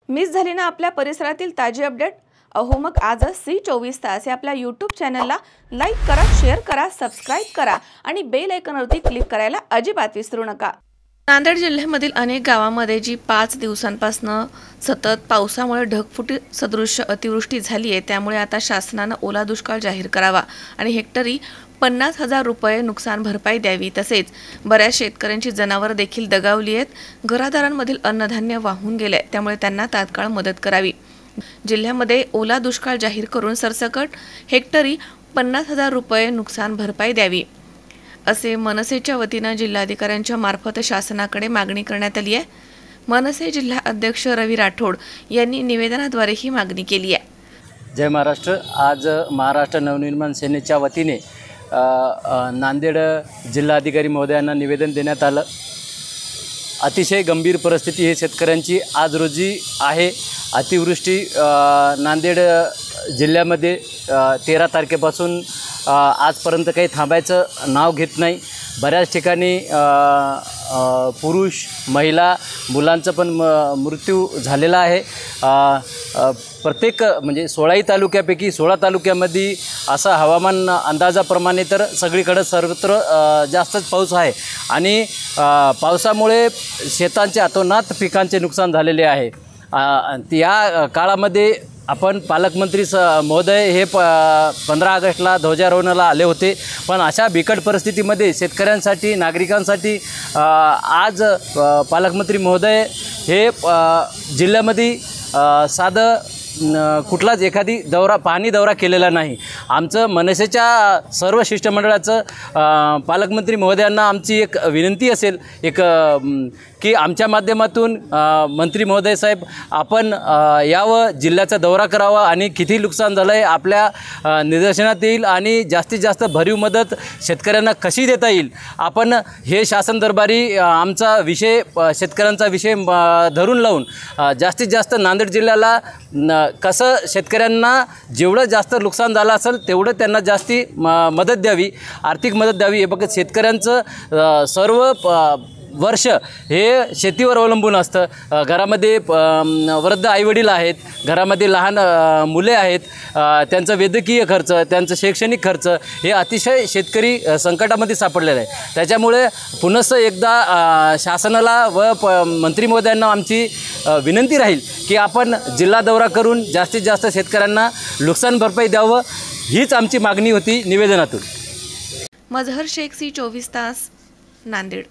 Miss झाली ना आपल्या परिसरातील ताजी अपडेट? अहो मग आजच C24 तास या आपल्या YouTube चॅनलला लाईक करा, शेअर करा, सबस्क्राइब करा आणि बेल आयकॉनवरती क्लिक करायला अजिबात विसरू नका। नांदेड जिल्ह्यामधील अनेक गावांमध्ये जी 5 दिवसांपासून सतत पावसामुळे ढगफुटी सदृश्य अतिवृष्टी झाली आहे, त्यामुळे आता शासनाने ओला दुष्काळ जाहीर करावा आणि हेक्टरी 50,000 रुपये नुकसान भरपाई द्यावी। तसेच बऱ्याच शेतकऱ्यांची जनावर देखील दगावली आहेत, घरादारांमधील अन्नधान्य वाहून गेले, त्यामुळे त्यांना तात्काळ मदत करावी। जिल्ह्यामध्ये ओला दुष्काळ जाहीर करून सरसकट हेक्टरी 50,000 रुपये नुकसान भरपाई द्यावी असे मनसेच्या वतीने जिल्हाधिकाऱ्यांच्या मार्फत शासनाकडे मागणी करण्यात आली आहे। मनसे जिल्हा अध्यक्ष रवी राठोड यांनी निवेदनाद्वारे ही मागणी केली आहे। जय महाराष्ट्र। आज महाराष्ट्र नवनिर्माण सेनेच्या वतीने नांदेड जिल्हाधिकारी महोदयांना निवेदन देण्यात आलं। अतिशय गंभीर परिस्थिती हे शेतकऱ्यांची आज रोजी आहे। अतिवृष्टी नांदेड जिल्ह्यामध्ये 13 तारखेपासून आजपर्यंत काही थांबायचं नाव घेत नाही। बऱ्याच ठिकाणी पुरुष महिला मुलांचा पण मृत्यू झालेला आहे। प्रत्येक म्हणजे 16 तालुक्यापैकी 16 तालुक्यामध्ये असं हवामान अंदाजाप्रमाणे तर सगळीकडे सर्वत्र जास्तच पाऊस आहे आणि पावसामुळे शेतांचे अतोनात पिकांचे नुकसान झालेले आहे। या काळामध्ये आपण पालकमंत्री महोदय हे 15 ऑगस्टला ध्वजारोहणाला आले होते, पण अशा बिकट परिस्थितीमध्ये शेतकऱ्यांसाठी नागरिकांसाठी आज पालकमंत्री महोदय हे जिल्ह्यामध्ये साधं कुठलाच एखादी पाहणी दौरा केलेला नाही। आमचं मनसेच्या सर्व शिष्टमंडळाचं पालकमंत्री महोदयांना आमची एक विनंती असेल की आमच्या माध्यमातून मंत्री महोदय साहेब आपण यावं, जिल्ह्याचा दौरा करावा आणि किती नुकसान झालं आहे आपल्या निदर्शनात येईल आणि जास्तीत जास्त भरीव मदत शेतकऱ्यांना कशी देता येईल आपण हे शासन दरबारी आमचा विषय शेतकऱ्यांचा विषय धरून लावून जास्तीत जास्त नांदेड जिल्ह्याला कसं शेतकऱ्यांना जेवढं जास्त नुकसान झालं असेल तेवढं त्यांना जास्ती मदत द्यावी, आर्थिक मदत द्यावी। हे बघत शेतकऱ्यांचं सर्व वर्ष हे शेतीवर अवलंबून असतं। घरामध्ये वृद्ध आईवडील आहेत, घरामध्ये लहान मुले आहेत, त्यांचा वैद्यकीय खर्च, त्यांचं शैक्षणिक खर्च हे अतिशय शेतकरी संकटामध्ये सापडलेलं आहे। त्याच्यामुळे पुनश्च एकदा शासनाला व मंत्री महोदयांना आमची विनंती राहील की आपण जिल्हा दौरा करून जास्तीत जास्त शेतकऱ्यांना नुकसान भरपाई द्यावं, हीच आमची मागणी होती निवेदनातून। मजहर शेख, C24 तास, नांदेड।